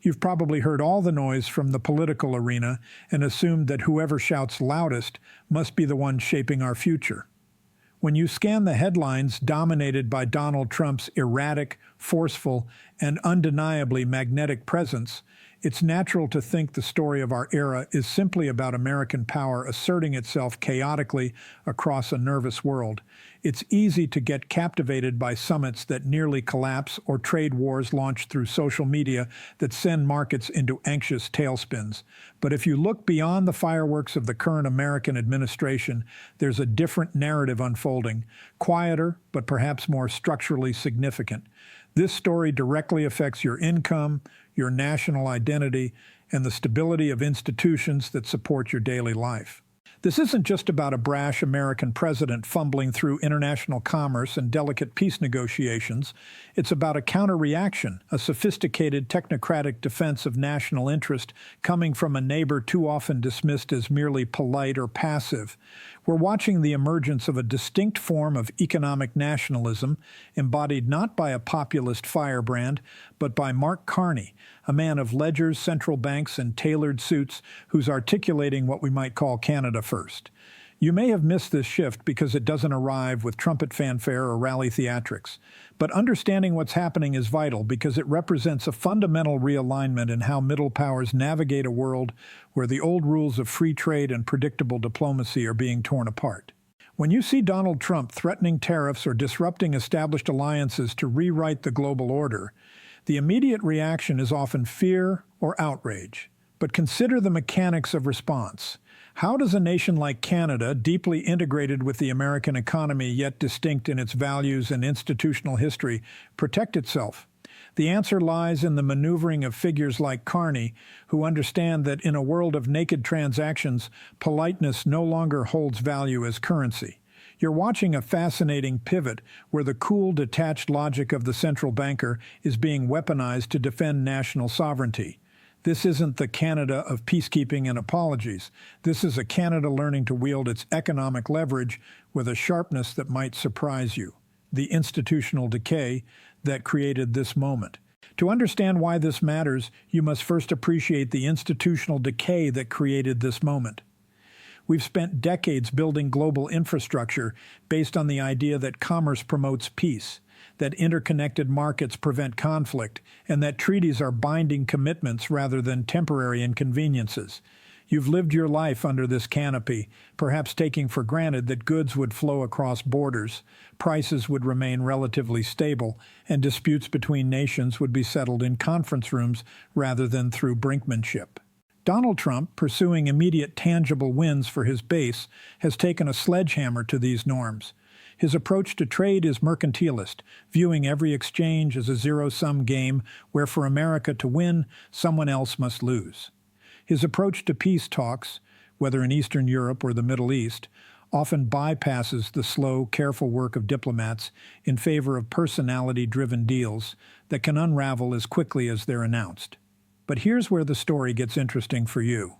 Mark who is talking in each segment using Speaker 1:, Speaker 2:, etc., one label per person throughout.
Speaker 1: You've probably heard all the noise from the political arena and assumed that whoever shouts loudest must be the one shaping our future. When you scan the headlines dominated by Donald Trump's erratic, forceful, and undeniably magnetic presence, it's natural to think the story of our era is simply about American power asserting itself chaotically across a nervous world. It's easy to get captivated by summits that nearly collapse or trade wars launched through social media that send markets into anxious tailspins. But if you look beyond the fireworks of the current American administration, there's a different narrative unfolding, quieter but perhaps more structurally significant. This story directly affects your income, your national identity, and the stability of institutions that support your daily life. This isn't just about a brash American president fumbling through international commerce and delicate peace negotiations. It's about a counter-reaction, a sophisticated technocratic defense of national interest coming from a neighbor too often dismissed as merely polite or passive. We're watching the emergence of a distinct form of economic nationalism, embodied not by a populist firebrand, but by Mark Carney, a man of ledgers, central banks, and tailored suits who's articulating what we might call Canada first. You may have missed this shift because it doesn't arrive with trumpet fanfare or rally theatrics. But understanding what's happening is vital because it represents a fundamental realignment in how middle powers navigate a world where the old rules of free trade and predictable diplomacy are being torn apart. When you see Donald Trump threatening tariffs or disrupting established alliances to rewrite the global order, the immediate reaction is often fear or outrage. But consider the mechanics of response. How does a nation like Canada, deeply integrated with the American economy yet distinct in its values and institutional history, protect itself? The answer lies in the maneuvering of figures like Carney, who understand that in a world of naked transactions, politeness no longer holds value as currency. You're watching a fascinating pivot where the cool, detached logic of the central banker is being weaponized to defend national sovereignty. This isn't the Canada of peacekeeping and apologies. This is a Canada learning to wield its economic leverage with a sharpness that might surprise you. The institutional decay that created this moment. To understand why this matters, you must first appreciate the institutional decay that created this moment. We've spent decades building global infrastructure based on the idea that commerce promotes peace, that interconnected markets prevent conflict, and that treaties are binding commitments rather than temporary inconveniences. You've lived your life under this canopy, perhaps taking for granted that goods would flow across borders, prices would remain relatively stable, and disputes between nations would be settled in conference rooms rather than through brinkmanship. Donald Trump, pursuing immediate tangible wins for his base, has taken a sledgehammer to these norms. His approach to trade is mercantilist, viewing every exchange as a zero-sum game where for America to win, someone else must lose. His approach to peace talks, whether in Eastern Europe or the Middle East, often bypasses the slow, careful work of diplomats in favor of personality-driven deals that can unravel as quickly as they're announced. But here's where the story gets interesting for you.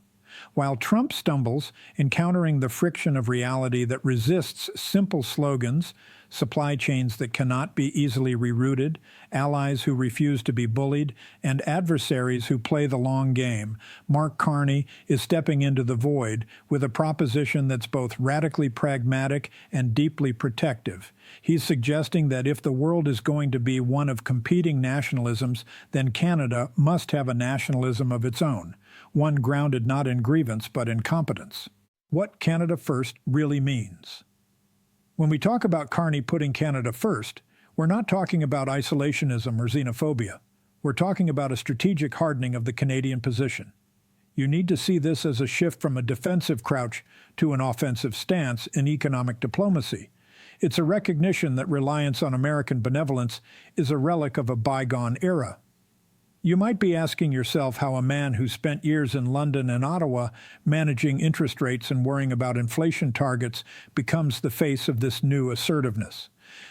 Speaker 1: While Trump stumbles, encountering the friction of reality that resists simple slogans, supply chains that cannot be easily rerouted, allies who refuse to be bullied, and adversaries who play the long game, Mark Carney is stepping into the void with a proposition that's both radically pragmatic and deeply protective. He's suggesting that if the world is going to be one of competing nationalisms, then Canada must have a nationalism of its own, one grounded not in grievance but in competence. What Canada First really means. When we talk about Carney putting Canada first, we're not talking about isolationism or xenophobia. We're talking about a strategic hardening of the Canadian position. You need to see this as a shift from a defensive crouch to an offensive stance in economic diplomacy. It's a recognition that reliance on American benevolence is a relic of a bygone era. You might be asking yourself how a man who spent years in London and Ottawa managing interest rates and worrying about inflation targets becomes the face of this new assertiveness.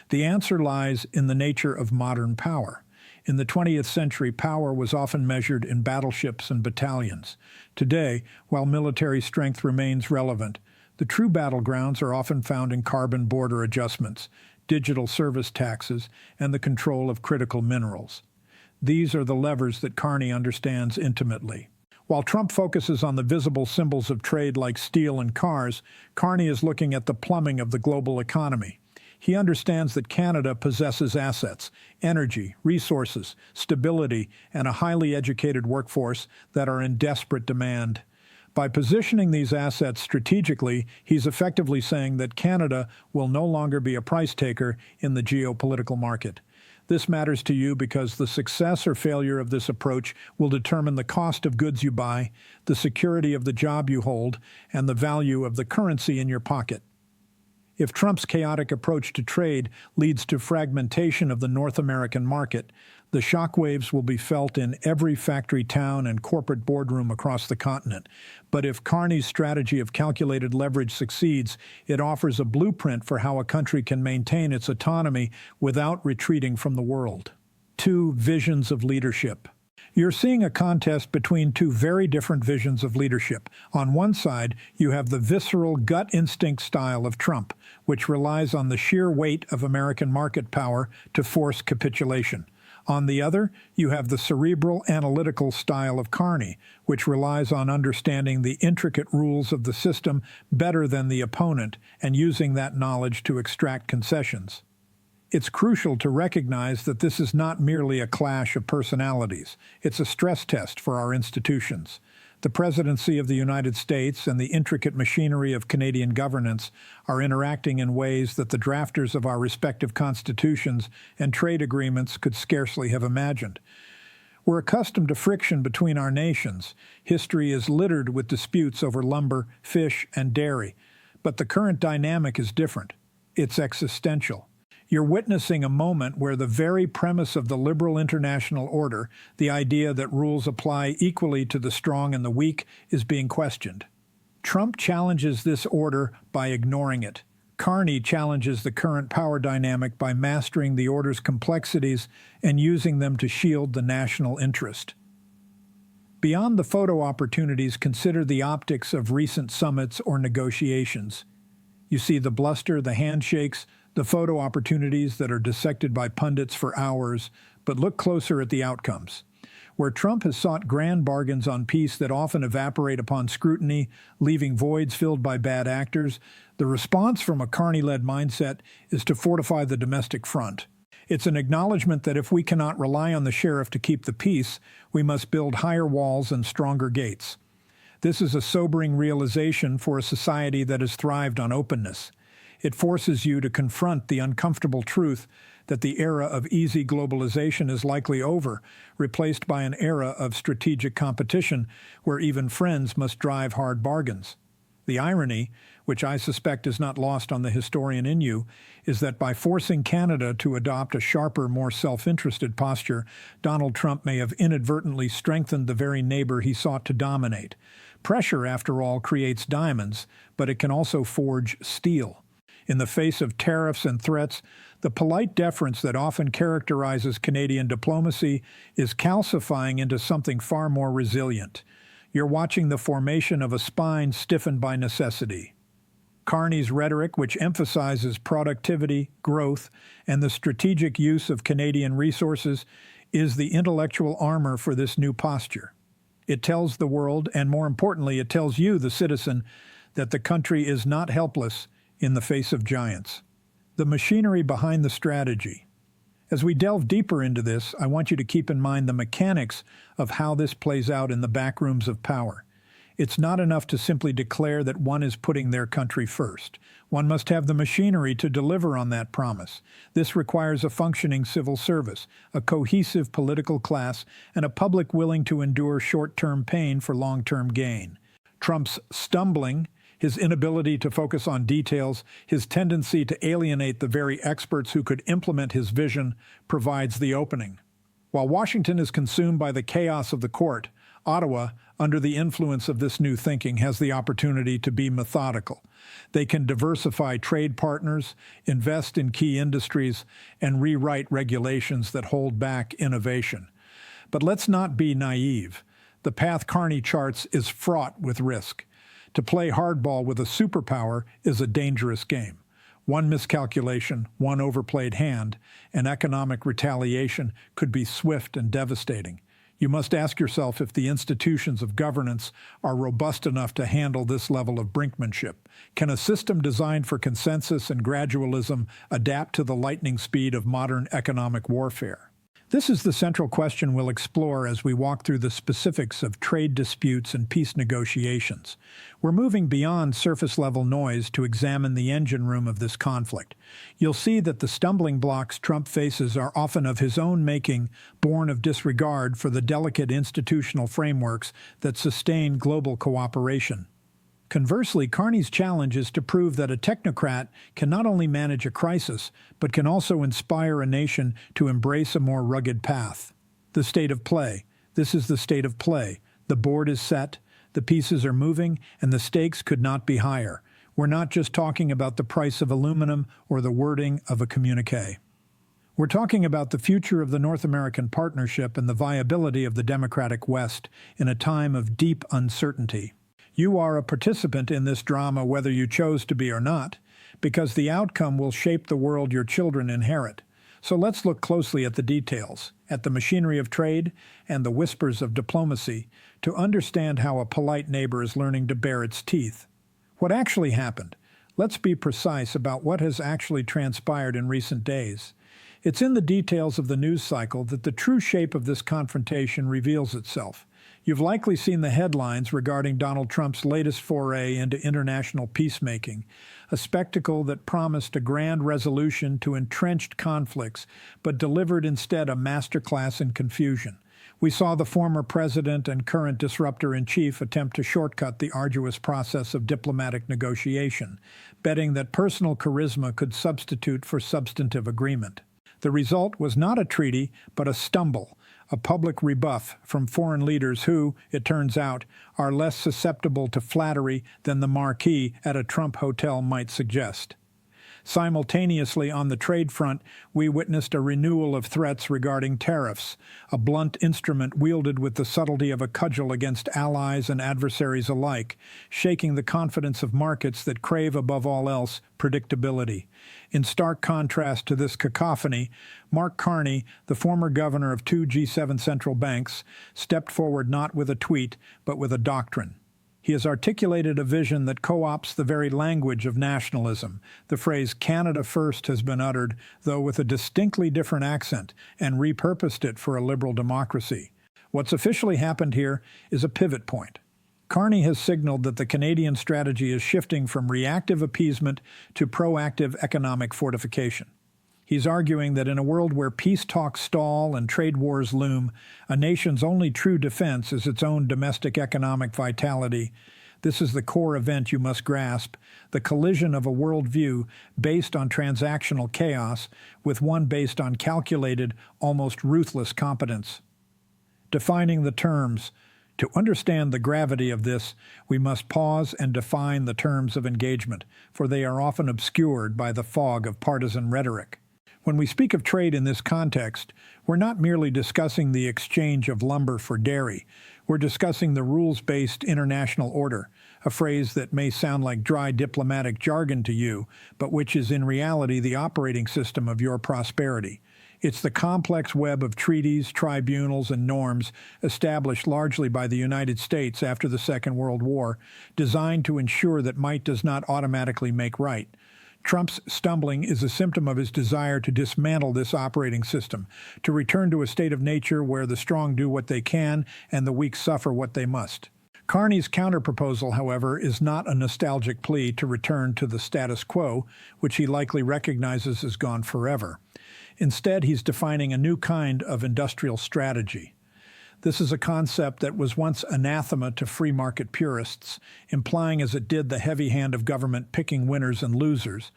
Speaker 1: The answer lies in the nature of modern power. In the 20th century, power was often measured in battleships and battalions. Today, while military strength remains relevant, the true battlegrounds are often found in carbon border adjustments, digital service taxes, and the control of critical minerals. These are the levers that Carney understands intimately. While Trump focuses on the visible symbols of trade like steel and cars, Carney is looking at the plumbing of the global economy. He understands that Canada possesses assets, energy, resources, stability, and a highly educated workforce that are in desperate demand. By positioning these assets strategically, he's effectively saying that Canada will no longer be a price taker in the geopolitical market. This matters to you because the success or failure of this approach will determine the cost of goods you buy, the security of the job you hold, and the value of the currency in your pocket. If Trump's chaotic approach to trade leads to fragmentation of the North American market, the shockwaves will be felt in every factory town and corporate boardroom across the continent. But if Carney's strategy of calculated leverage succeeds, it offers a blueprint for how a country can maintain its autonomy without retreating from the world. 2. Visions of leadership. You're seeing a contest between two very different visions of leadership. On one side, you have the visceral gut instinct style of Trump, which relies on the sheer weight of American market power to force capitulation. On the other, you have the cerebral, analytical style of Carney, which relies on understanding the intricate rules of the system better than the opponent and using that knowledge to extract concessions. It's crucial to recognize that this is not merely a clash of personalities. It's a stress test for our institutions. The presidency of the United States and the intricate machinery of Canadian governance are interacting in ways that the drafters of our respective constitutions and trade agreements could scarcely have imagined. We're accustomed to friction between our nations. History is littered with disputes over lumber, fish, and dairy. But the current dynamic is different. It's existential. You're witnessing a moment where the very premise of the liberal international order, the idea that rules apply equally to the strong and the weak, is being questioned. Trump challenges this order by ignoring it. Carney challenges the current power dynamic by mastering the order's complexities and using them to shield the national interest. Beyond the photo opportunities, consider the optics of recent summits or negotiations. You see the bluster, the handshakes, the photo opportunities that are dissected by pundits for hours, but look closer at the outcomes. Where Trump has sought grand bargains on peace that often evaporate upon scrutiny, leaving voids filled by bad actors, the response from a Carney-led mindset is to fortify the domestic front. It's an acknowledgement that if we cannot rely on the sheriff to keep the peace, we must build higher walls and stronger gates. This is a sobering realization for a society that has thrived on openness. It forces you to confront the uncomfortable truth that the era of easy globalization is likely over, replaced by an era of strategic competition where even friends must drive hard bargains. The irony, which I suspect is not lost on the historian in you, is that by forcing Canada to adopt a sharper, more self-interested posture, Donald Trump may have inadvertently strengthened the very neighbor he sought to dominate. Pressure, after all, creates diamonds, but it can also forge steel. In the face of tariffs and threats, the polite deference that often characterizes Canadian diplomacy is calcifying into something far more resilient. You're watching the formation of a spine stiffened by necessity. Carney's rhetoric, which emphasizes productivity, growth, and the strategic use of Canadian resources, is the intellectual armor for this new posture. It tells the world, and more importantly, it tells you, the citizen, that the country is not helpless in the face of giants. The machinery behind the strategy. As we delve deeper into this, I want you to keep in mind the mechanics of how this plays out in the back rooms of power. It's not enough to simply declare that one is putting their country first. One must have the machinery to deliver on that promise. This requires a functioning civil service, a cohesive political class, and a public willing to endure short-term pain for long-term gain. Trump's stumbling, his inability to focus on details, his tendency to alienate the very experts who could implement his vision provides the opening. While Washington is consumed by the chaos of the court, Ottawa, under the influence of this new thinking, has the opportunity to be methodical. They can diversify trade partners, invest in key industries, and rewrite regulations that hold back innovation. But let's not be naive. The path Carney charts is fraught with risk. To play hardball with a superpower is a dangerous game. One miscalculation, one overplayed hand, and economic retaliation could be swift and devastating. You must ask yourself if the institutions of governance are robust enough to handle this level of brinkmanship. Can a system designed for consensus and gradualism adapt to the lightning speed of modern economic warfare? This is the central question we'll explore as we walk through the specifics of trade disputes and peace negotiations. We're moving beyond surface-level noise to examine the engine room of this conflict. You'll see that the stumbling blocks Trump faces are often of his own making, born of disregard for the delicate institutional frameworks that sustain global cooperation. Conversely, Carney's challenge is to prove that a technocrat can not only manage a crisis, but can also inspire a nation to embrace a more rugged path. The state of play. This is the state of play. The board is set, the pieces are moving, and the stakes could not be higher. We're not just talking about the price of aluminum or the wording of a communique. We're talking about the future of the North American partnership and the viability of the democratic West in a time of deep uncertainty. You are a participant in this drama whether you chose to be or not, because the outcome will shape the world your children inherit. So let's look closely at the details, at the machinery of trade and the whispers of diplomacy, to understand how a polite neighbor is learning to bare its teeth. What actually happened? Let's be precise about what has actually transpired in recent days. It's in the details of the news cycle that the true shape of this confrontation reveals itself. You've likely seen the headlines regarding Donald Trump's latest foray into international peacemaking, a spectacle that promised a grand resolution to entrenched conflicts, but delivered instead a masterclass in confusion. We saw the former president and current disruptor-in-chief attempt to shortcut the arduous process of diplomatic negotiation, betting that personal charisma could substitute for substantive agreement. The result was not a treaty, but a stumble, a public rebuff from foreign leaders who, it turns out, are less susceptible to flattery than the marquee at a Trump hotel might suggest. Simultaneously, on the trade front, we witnessed a renewal of threats regarding tariffs, a blunt instrument wielded with the subtlety of a cudgel against allies and adversaries alike, shaking the confidence of markets that crave above all else predictability. In stark contrast to this cacophony, Mark Carney, the former governor of two G7 central banks, stepped forward not with a tweet, but with a doctrine. He has articulated a vision that co-opts the very language of nationalism. The phrase "Canada first" has been uttered, though with a distinctly different accent, and repurposed it for a liberal democracy. What's officially happened here is a pivot point. Carney has signaled that the Canadian strategy is shifting from reactive appeasement to proactive economic fortification. He's arguing that in a world where peace talks stall and trade wars loom, a nation's only true defense is its own domestic economic vitality. This is the core event you must grasp, the collision of a worldview based on transactional chaos with one based on calculated, almost ruthless competence. Defining the terms. To understand the gravity of this, we must pause and define the terms of engagement, for they are often obscured by the fog of partisan rhetoric. When we speak of trade in this context, we're not merely discussing the exchange of lumber for dairy. We're discussing the rules-based international order, a phrase that may sound like dry diplomatic jargon to you, but which is in reality the operating system of your prosperity. It's the complex web of treaties, tribunals, and norms established largely by the United States after the Second World War, designed to ensure that might does not automatically make right. Trump's stumbling is a symptom of his desire to dismantle this operating system, to return to a state of nature where the strong do what they can and the weak suffer what they must. Carney's counterproposal, however, is not a nostalgic plea to return to the status quo, which he likely recognizes has gone forever. Instead, he's defining a new kind of industrial strategy. This is a concept that was once anathema to free market purists, implying as it did the heavy hand of government picking winners and losers.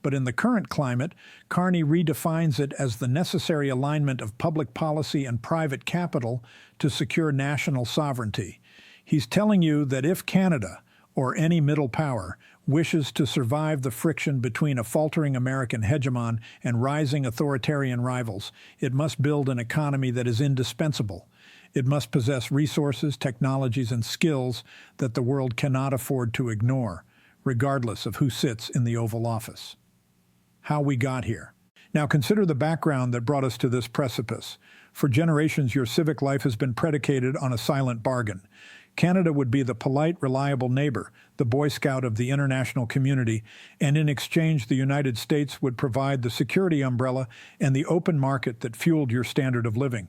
Speaker 1: But in the current climate, Carney redefines it as the necessary alignment of public policy and private capital to secure national sovereignty. He's telling you that if Canada, or any middle power, wishes to survive the friction between a faltering American hegemon and rising authoritarian rivals, it must build an economy that is indispensable. It must possess resources, technologies, and skills that the world cannot afford to ignore, regardless of who sits in the Oval Office. how we got here. Now consider the background that brought us to this precipice. For generations, your civic life has been predicated on a silent bargain. Canada would be the polite, reliable neighbor, the Boy Scout of the international community, and in exchange the United States would provide the security umbrella and the open market that fueled your standard of living.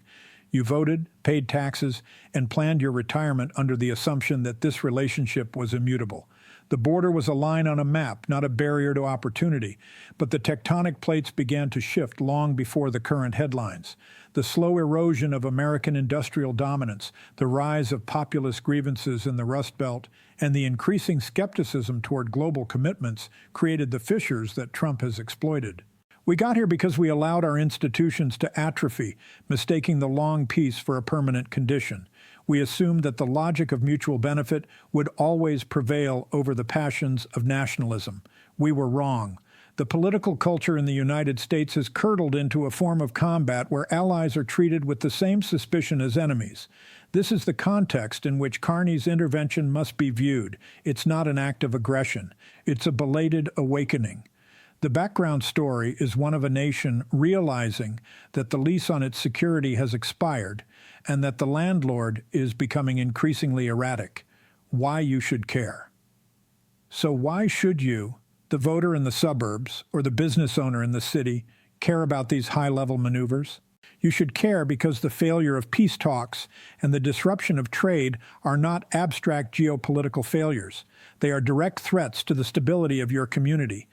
Speaker 1: You voted, paid taxes, and planned your retirement under the assumption that this relationship was immutable. The border was a line on a map, not a barrier to opportunity, but the tectonic plates began to shift long before the current headlines. The slow erosion of American industrial dominance, the rise of populist grievances in the Rust Belt, and the increasing skepticism toward global commitments created the fissures that Trump has exploited. We got here because we allowed our institutions to atrophy, mistaking the long peace for a permanent condition. We assumed that the logic of mutual benefit would always prevail over the passions of nationalism. We were wrong. The political culture in the United States has curdled into a form of combat where allies are treated with the same suspicion as enemies. This is the context in which Carney's intervention must be viewed. It's not an act of aggression. It's a belated awakening. The background story is one of a nation realizing that the lease on its security has expired and that the landlord is becoming increasingly erratic. Why you should care. So why should you, the voter in the suburbs or the business owner in the city, care about these high-level maneuvers? You should care because the failure of peace talks and the disruption of trade are not abstract geopolitical failures. They are direct threats to the stability of your community.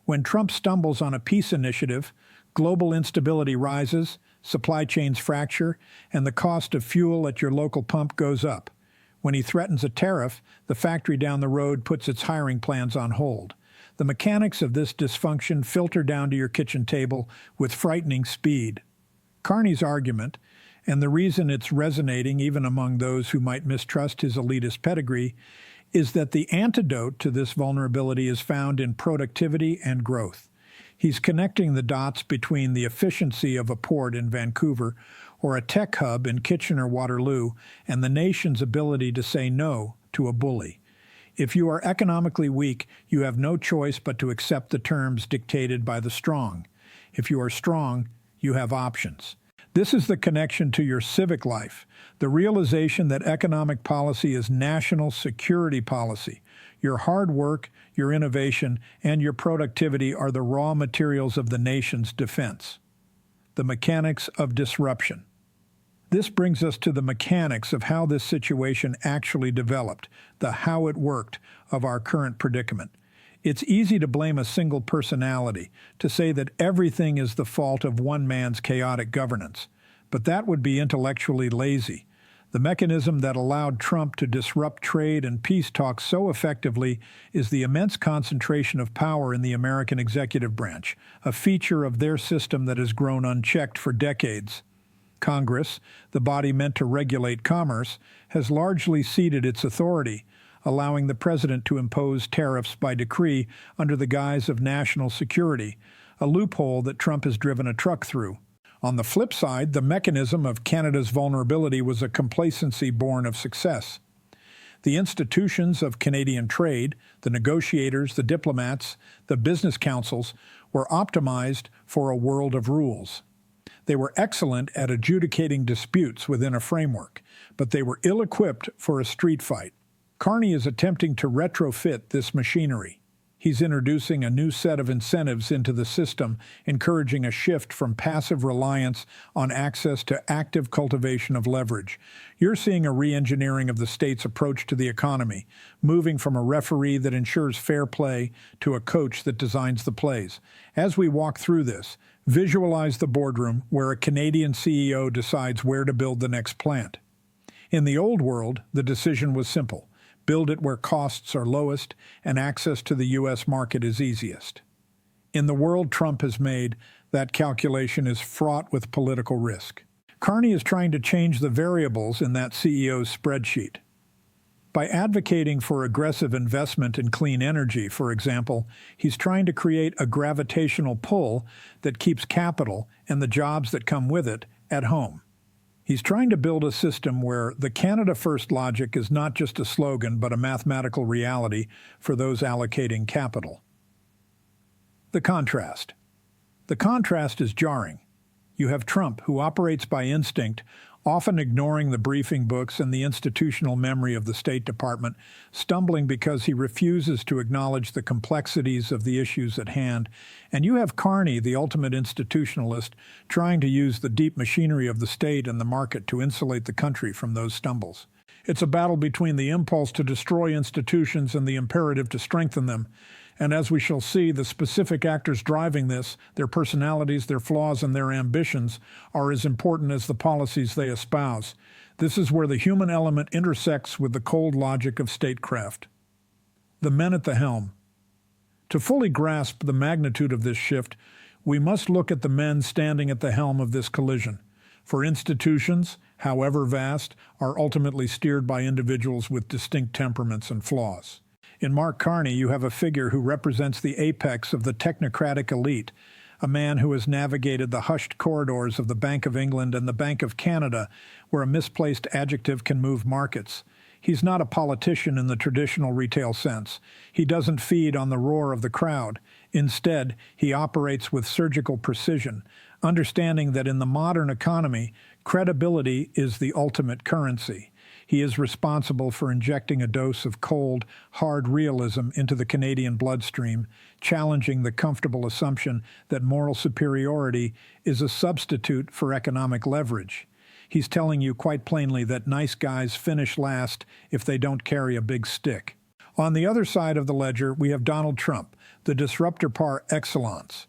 Speaker 1: When Trump stumbles on a peace initiative, global instability rises, supply chains fracture, and the cost of fuel at your local pump goes up. When he threatens a tariff, the factory down the road puts its hiring plans on hold. The mechanics of this dysfunction filter down to your kitchen table with frightening speed. Carney's argument, and the reason it's resonating even among those who might mistrust his elitist pedigree, is that the antidote to this vulnerability is found in productivity and growth. He's connecting the dots between the efficiency of a port in Vancouver or a tech hub in Kitchener-Waterloo and the nation's ability to say no to a bully. If you are economically weak, you have no choice but to accept the terms dictated by the strong. If you are strong, you have options. This is the connection to your civic life, the realization that economic policy is national security policy. Your hard work, your innovation, and your productivity are the raw materials of the nation's defense. The mechanics of disruption. This brings us to the mechanics of how this situation actually developed, the how it worked of our current predicament. It's easy to blame a single personality, to say that everything is the fault of one man's chaotic governance. But that would be intellectually lazy. The mechanism that allowed Trump to disrupt trade and peace talks so effectively is the immense concentration of power in the American executive branch, a feature of their system that has grown unchecked for decades. Congress, the body meant to regulate commerce, has largely ceded its authority, allowing the president to impose tariffs by decree under the guise of national security, a loophole that Trump has driven a truck through. On the flip side, the mechanism of Canada's vulnerability was a complacency born of success. The institutions of Canadian trade, the negotiators, the diplomats, the business councils, were optimized for a world of rules. They were excellent at adjudicating disputes within a framework, but they were ill-equipped for a street fight. Carney is attempting to retrofit this machinery. He's introducing a new set of incentives into the system, encouraging a shift from passive reliance on access to active cultivation of leverage. You're seeing a re-engineering of the state's approach to the economy, moving from a referee that ensures fair play to a coach that designs the plays. As we walk through this, visualize the boardroom where a Canadian CEO decides where to build the next plant. In the old world, the decision was simple. Build it where costs are lowest and access to the U.S. market is easiest. In the world Trump has made, that calculation is fraught with political risk. Carney is trying to change the variables in that CEO's spreadsheet. By advocating for aggressive investment in clean energy, for example, he's trying to create a gravitational pull that keeps capital and the jobs that come with it at home. He's trying to build a system where the Canada First logic is not just a slogan but a mathematical reality for those allocating capital. The contrast. The contrast is jarring. You have Trump, who operates by instinct, often ignoring the briefing books and the institutional memory of the State Department, stumbling because he refuses to acknowledge the complexities of the issues at hand. And you have Carney, the ultimate institutionalist, trying to use the deep machinery of the state and the market to insulate the country from those stumbles. It's a battle between the impulse to destroy institutions and the imperative to strengthen them. And as we shall see, the specific actors driving this, their personalities, their flaws, and their ambitions, are as important as the policies they espouse. This is where the human element intersects with the cold logic of statecraft. The men at the helm. To fully grasp the magnitude of this shift, we must look at the men standing at the helm of this collision. For institutions, however vast, are ultimately steered by individuals with distinct temperaments and flaws. In Mark Carney, you have a figure who represents the apex of the technocratic elite, a man who has navigated the hushed corridors of the Bank of England and the Bank of Canada, where a misplaced adjective can move markets. He's not a politician in the traditional retail sense. He doesn't feed on the roar of the crowd. Instead, he operates with surgical precision, understanding that in the modern economy, credibility is the ultimate currency. He is responsible for injecting a dose of cold, hard realism into the Canadian bloodstream, challenging the comfortable assumption that moral superiority is a substitute for economic leverage. He's telling you quite plainly that nice guys finish last if they don't carry a big stick. On the other side of the ledger, we have Donald Trump, the disruptor par excellence.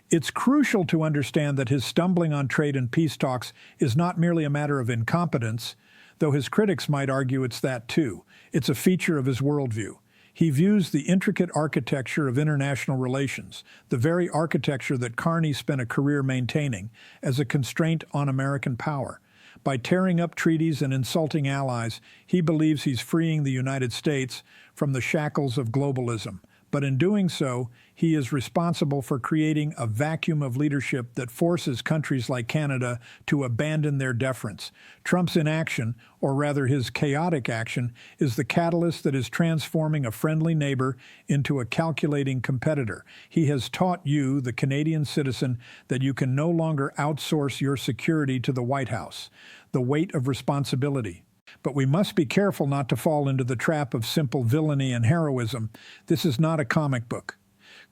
Speaker 1: It's crucial to understand that his stumbling on trade and peace talks is not merely a matter of incompetence, though his critics might argue it's that too. It's a feature of his worldview. He views the intricate architecture of international relations, the very architecture that Carney spent a career maintaining, as a constraint on American power. By tearing up treaties and insulting allies, he believes he's freeing the United States from the shackles of globalism. But in doing so, he is responsible for creating a vacuum of leadership that forces countries like Canada to abandon their deference. Trump's inaction, or rather his chaotic action, is the catalyst that is transforming a friendly neighbor into a calculating competitor. He has taught you, the Canadian citizen, that you can no longer outsource your security to the White House. The weight of responsibility. But we must be careful not to fall into the trap of simple villainy and heroism. This is not a comic book.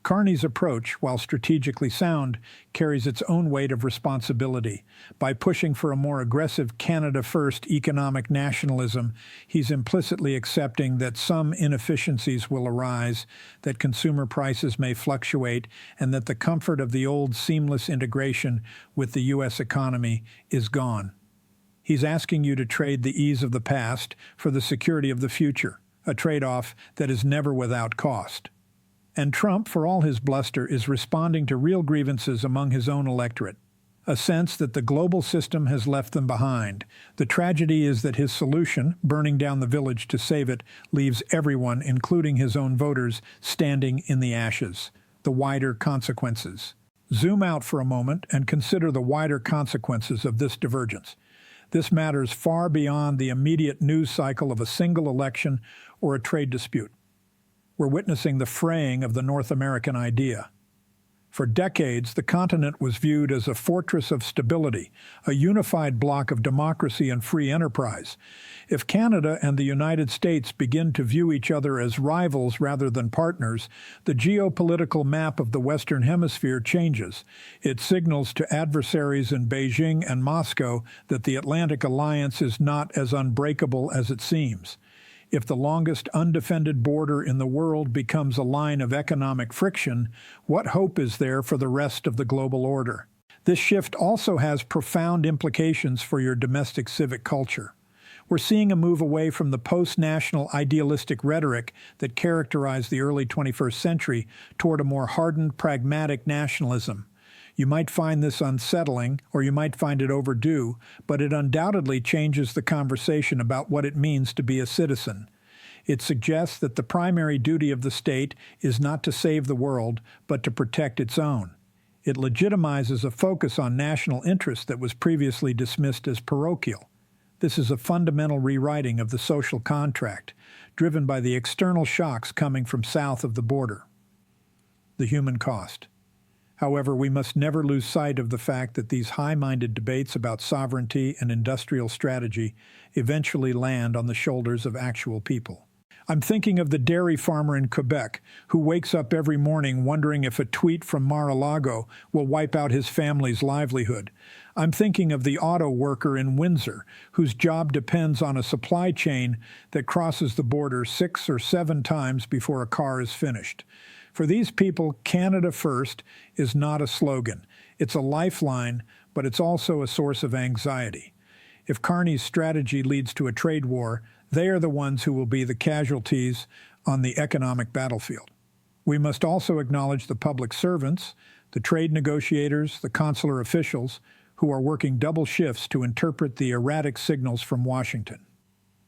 Speaker 1: Carney's approach, while strategically sound, carries its own weight of responsibility. By pushing for a more aggressive Canada-first economic nationalism, he's implicitly accepting that some inefficiencies will arise, that consumer prices may fluctuate, and that the comfort of the old seamless integration with the U.S. economy is gone. He's asking you to trade the ease of the past for the security of the future, a trade-off that is never without cost. And Trump, for all his bluster, is responding to real grievances among his own electorate, a sense that the global system has left them behind. The tragedy is that his solution, burning down the village to save it, leaves everyone, including his own voters, standing in the ashes. The wider consequences. Zoom out for a moment and consider the wider consequences of this divergence. This matters far beyond the immediate news cycle of a single election or a trade dispute. We're witnessing the fraying of the North American idea. For decades, the continent was viewed as a fortress of stability, a unified bloc of democracy and free enterprise. If Canada and the United States begin to view each other as rivals rather than partners, the geopolitical map of the Western Hemisphere changes. It signals to adversaries in Beijing and Moscow that the Atlantic Alliance is not as unbreakable as it seems. If the longest undefended border in the world becomes a line of economic friction, what hope is there for the rest of the global order? This shift also has profound implications for your domestic civic culture. We're seeing a move away from the post-national idealistic rhetoric that characterized the early 21st century toward a more hardened, pragmatic nationalism. You might find this unsettling, or you might find it overdue, but it undoubtedly changes the conversation about what it means to be a citizen. It suggests that the primary duty of the state is not to save the world, but to protect its own. It legitimizes a focus on national interest that was previously dismissed as parochial. This is a fundamental rewriting of the social contract, driven by the external shocks coming from south of the border. The human cost. However, we must never lose sight of the fact that these high-minded debates about sovereignty and industrial strategy eventually land on the shoulders of actual people. I'm thinking of the dairy farmer in Quebec who wakes up every morning wondering if a tweet from Mar-a-Lago will wipe out his family's livelihood. I'm thinking of the auto worker in Windsor whose job depends on a supply chain that crosses the border 6 or 7 times before a car is finished. For these people, Canada First is not a slogan. It's a lifeline, but it's also a source of anxiety. If Carney's strategy leads to a trade war, they are the ones who will be the casualties on the economic battlefield. We must also acknowledge the public servants, the trade negotiators, the consular officials, who are working double shifts to interpret the erratic signals from Washington.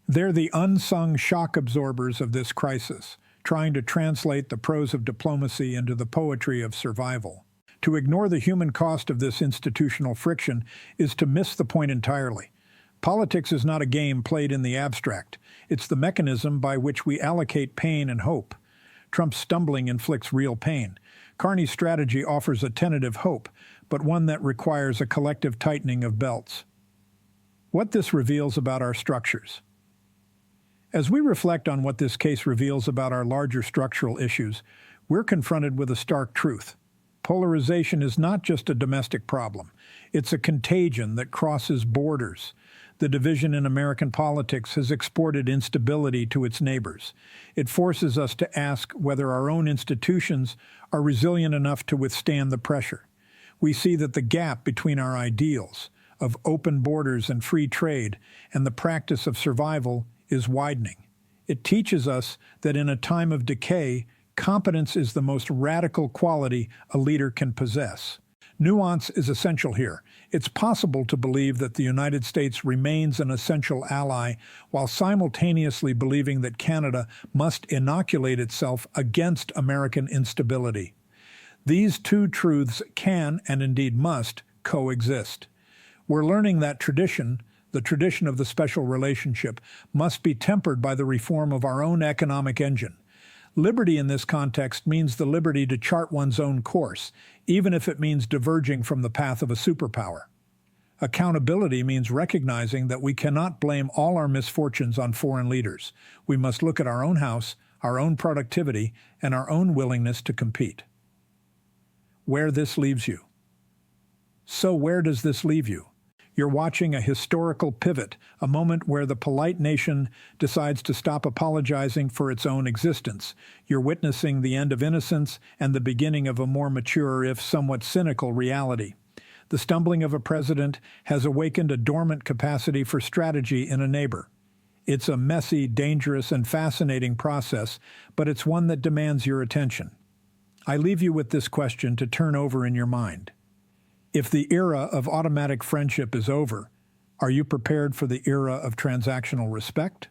Speaker 1: They're the unsung shock absorbers of this crisis, trying to translate the prose of diplomacy into the poetry of survival. To ignore the human cost of this institutional friction is to miss the point entirely. Politics is not a game played in the abstract. It's the mechanism by which we allocate pain and hope. Trump's stumbling inflicts real pain. Carney's strategy offers a tentative hope, but one that requires a collective tightening of belts. What this reveals about our structures. As we reflect on what this case reveals about our larger structural issues, we're confronted with a stark truth. Polarization is not just a domestic problem. It's a contagion that crosses borders. The division in American politics has exported instability to its neighbors. It forces us to ask whether our own institutions are resilient enough to withstand the pressure. We see that the gap between our ideals of open borders and free trade and the practice of survival is widening. It teaches us that in a time of decay, competence is the most radical quality a leader can possess. Nuance is essential here. It's possible to believe that the United States remains an essential ally while simultaneously believing that Canada must inoculate itself against American instability. These two truths can, and indeed must, coexist. We're learning that tradition, the tradition of the special relationship, must be tempered by the reform of our own economic engine. Liberty in this context means the liberty to chart one's own course, even if it means diverging from the path of a superpower. Accountability means recognizing that we cannot blame all our misfortunes on foreign leaders. We must look at our own house, our own productivity, and our own willingness to compete. Where this leaves you. So where does this leave you? You're watching a historical pivot, a moment where the polite nation decides to stop apologizing for its own existence. You're witnessing the end of innocence and the beginning of a more mature, if somewhat cynical, reality. The stumbling of a president has awakened a dormant capacity for strategy in a neighbor. It's a messy, dangerous, and fascinating process, but it's one that demands your attention. I leave you with this question to turn over in your mind. If the era of automatic friendship is over, are you prepared for the era of transactional respect?